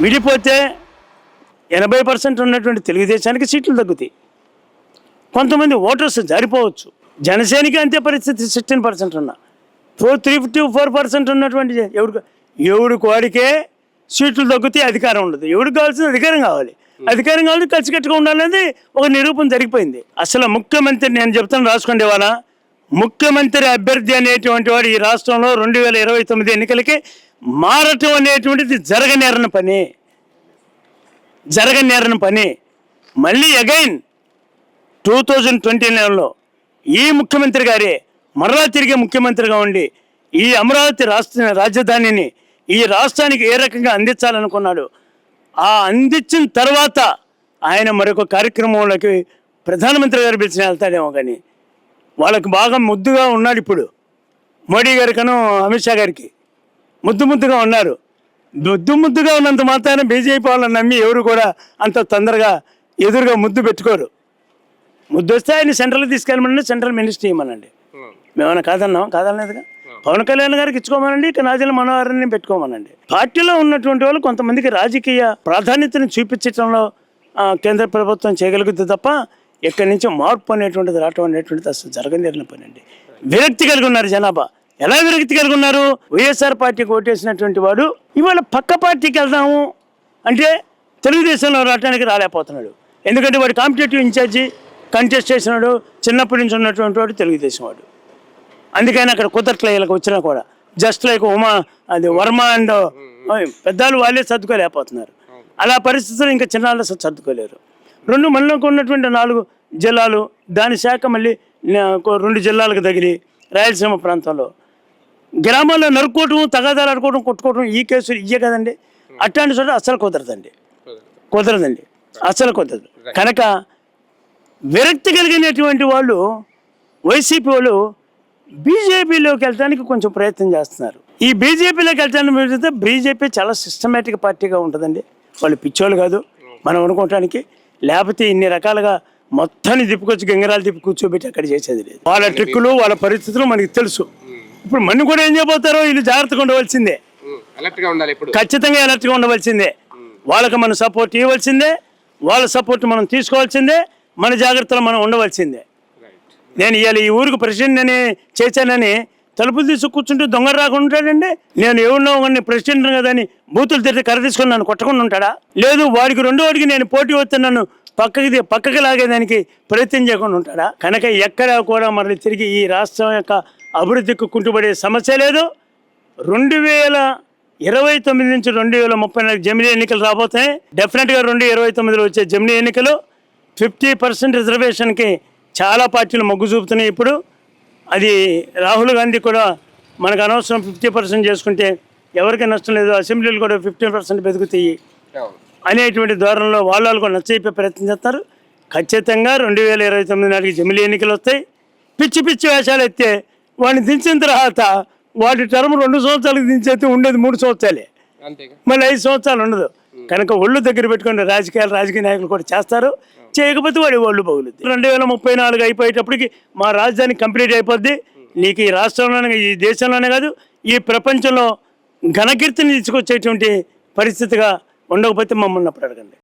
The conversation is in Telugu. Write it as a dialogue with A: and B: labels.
A: విడిపోతే 80% ఉన్నటువంటి తెలుగుదేశానికి సీట్లు తగ్గుతాయి. కొంతమంది ఓటర్స్ జారిపోవచ్చు. జనసేనకి అంతే పరిస్థితి. 16% ఉన్న 354% ఉన్నటువంటి ఎవడికి వాడికే సీట్లు తగ్గుతాయి, అధికారం ఉండదు. ఎవరికి కావాల్సిన అధికారం కావాలి. అధికారం కావాలి, కలిసికట్టుగా ఉండాలనేది ఒక నిరూపణ జరిగిపోయింది. అసలు ముఖ్యమంత్రి, నేను చెప్తాను రాసుకోండి, వాళ్ళ ముఖ్యమంత్రి అభ్యర్థి అనేటువంటి వాడు ఈ రాష్ట్రంలో 2029 ఎన్నికలకి మారటం అనేటువంటిది జరగనేరని పని. మళ్ళీ అగైన్ 2029లో ఈ ముఖ్యమంత్రి గారే మరలా తిరిగి ముఖ్యమంత్రిగా ఉండి ఈ అమరావతి రాజధానిని ఈ రాష్ట్రానికి ఏ రకంగా అందించాలనుకున్నాడు, ఆ అందించిన తర్వాత ఆయన మరొక కార్యక్రమంలోకి ప్రధానమంత్రి గారు పిలిచిన వెళ్తాడేమో. కానీ వాళ్ళకి బాగా ముద్దుగా ఉన్నాడు ఇప్పుడు. మోడీ గారికను అమిత్ షా గారికి ముద్దుగా ఉన్నారు. ముద్దుగా ఉన్నంత మాత్రాన బీజేపీ వాళ్ళని నమ్మి ఎవరు కూడా అంత తొందరగా ఎదురుగా ముద్దు పెట్టుకోరు. ముద్దు వస్తే ఆయన సెంట్రల్కి తీసుకెళ్ళమనండి, సెంట్రల్ మినిస్ట్రీ ఇవ్వమనండి. మేమైనా కాదనలేదుగా. పవన్ కళ్యాణ్ గారికి ఇచ్చుకోమనండి, ఇక నాజల మనోహరాన్ని పెట్టుకోమనండి. పార్టీలో ఉన్నటువంటి వాళ్ళు కొంతమందికి రాజకీయ ప్రాధాన్యతను చూపించడంలో కేంద్ర ప్రభుత్వం చేయగలుగుతుంది తప్ప ఎక్కడి నుంచి మార్పు అనేటువంటిది రావటం అనేటువంటిది అసలు జరగలేని పని అండి. విరక్తి కలిగి ఉన్నారు జనాభా. ఎలా విరక్తి కలిగి ఉన్నారు? వైఎస్ఆర్ పార్టీకి ఓటేసినటువంటి వాడు ఇవాళ పక్క పార్టీకి వెళ్దాము అంటే తెలుగుదేశంలో రావడానికి రాలేకపోతున్నాడు. ఎందుకంటే వాడు కాంపిటేటివ్ ఇన్ఛార్జి కంటెస్ట్ చేసినాడు, చిన్నప్పటి నుంచి ఉన్నటువంటి వాడు తెలుగుదేశం వాడు. అందుకని అక్కడ కుదరట్లే వీళ్ళకి వచ్చినా కూడా జస్ట్ లైక్ వర్మ అండ్ పెద్దలు వాళ్ళే సర్దుకోలేకపోతున్నారు. అలా పరిస్థితులు ఇంకా చిన్నాళ్ళు సర్దుకోలేరు. మనలోకి ఉన్నటువంటి 4 జిల్లాలు, దాని శాఖ మళ్ళీ 2 జిల్లాలకు తగిలి రాయలసీమ ప్రాంతంలో గ్రామాల్లో నరుక్కోవటం, తగాదాలు ఆడుకోవడం, కొట్టుకోవడం ఈ కేసులు ఇయ్యే కదండి. అట్లాంటి చోట అస్సలు కుదరదండి, అస్సలు కుదరదు. కనుక విరక్తి కలిగినటువంటి వాళ్ళు వైసీపీ వాళ్ళు బీజేపీలోకి వెళ్ళడానికి కొంచెం ప్రయత్నం చేస్తున్నారు. ఈ బీజేపీలోకి వెళ్ళడానికి బీజేపీ చాలా సిస్టమేటిక్ పార్టీగా ఉంటుందండి. వాళ్ళు పిచ్చోళ్ళు కాదు మనం అనుకోవటానికి. లేకపోతే ఇన్ని రకాలుగా మొత్తాన్ని తిప్పుకొచ్చి గంగరాలు తిప్పి కూర్చోబెట్టి అక్కడ చేసేది లేదు. వాళ్ళ ట్రిక్కులు, వాళ్ళ పరిస్థితులు మనకి తెలుసు. ఇప్పుడు మన కూడా ఏం చేయబోతారో వీళ్ళు జాగ్రత్తగా ఉండవలసిందే, ఖచ్చితంగా అలర్ట్గా ఉండవలసిందే. వాళ్ళకి మనం సపోర్ట్ ఇవ్వాల్సిందే, వాళ్ళ సపోర్ట్ మనం తీసుకోవాల్సిందే, మన జాగ్రత్తలో మనం ఉండవలసిందే. నేను ఇవాళ ఈ ఊరికి ప్రెసిడెంట్ అని చేశానని తలుపులు తీసి కూర్చుంటే దొంగ రాకుండా ఉంటాడండి. నేను ఎవరినో కొన్ని ప్రెసిడెంట్ కదా అని బూతులు తిరిగి కర్ర తీసుకొని నన్ను కొట్టకుండా ఉంటాడా? లేదు, వాడికి 2వ వాడికి నేను పోటీ వస్తే నన్ను పక్కకి లాగేదానికి ప్రయత్నం చేయకుండా ఉంటాడా? కనుక ఎక్కడా కూడా మళ్ళీ తిరిగి ఈ రాష్ట్రం యొక్క అభివృద్ధికి కుంటుపడే సమస్య లేదు. 2029 నుంచి 2034 జమిలీ ఎన్నికలు రాబోతాయి. డెఫినెట్గా 2029లో వచ్చే జమిలీ ఎన్నికలు 50% రిజర్వేషన్కి చాలా పార్టీలు మొగ్గు చూపుతున్నాయి. ఇప్పుడు అది రాహుల్ గాంధీ కూడా మనకు అనవసరం 50% చేసుకుంటే ఎవరికి నష్టం లేదు, అసెంబ్లీలు కూడా 15% బతుకుతాయి అనేటువంటి ధోరణిలో వాళ్ళు కూడా నచ్చయిపోయే ప్రయత్నం చేస్తారు. ఖచ్చితంగా 2029 నాటికి జమిలీ ఎన్నికలు వస్తాయి. పిచ్చి వేషాలు ఎత్తే వాడిని దించిన తర్వాత వాటి టర్మ్ 2 సంవత్సరాలకు దించేస్తే ఉండేది 3 సంవత్సరాలే, మళ్ళీ 5 సంవత్సరాలు ఉండదు. కనుక ఒళ్ళు దగ్గర పెట్టుకుని రాజకీయ నాయకులు కూడా చేస్తారు. చేయకపోతే వాడి ఒళ్ళు పగులుద్ది. 2034 అయిపోయేటప్పటికి మా రాజధాని కంప్లీట్ అయిపోద్ది. నీకు ఈ రాష్ట్రంలోనే, ఈ దేశంలోనే కాదు, ఈ ప్రపంచంలో ఘనకీర్తిని తీసుకొచ్చేటువంటి పరిస్థితిగా ఉండకపోతే మమ్మల్ని అప్పుడు అడగండి.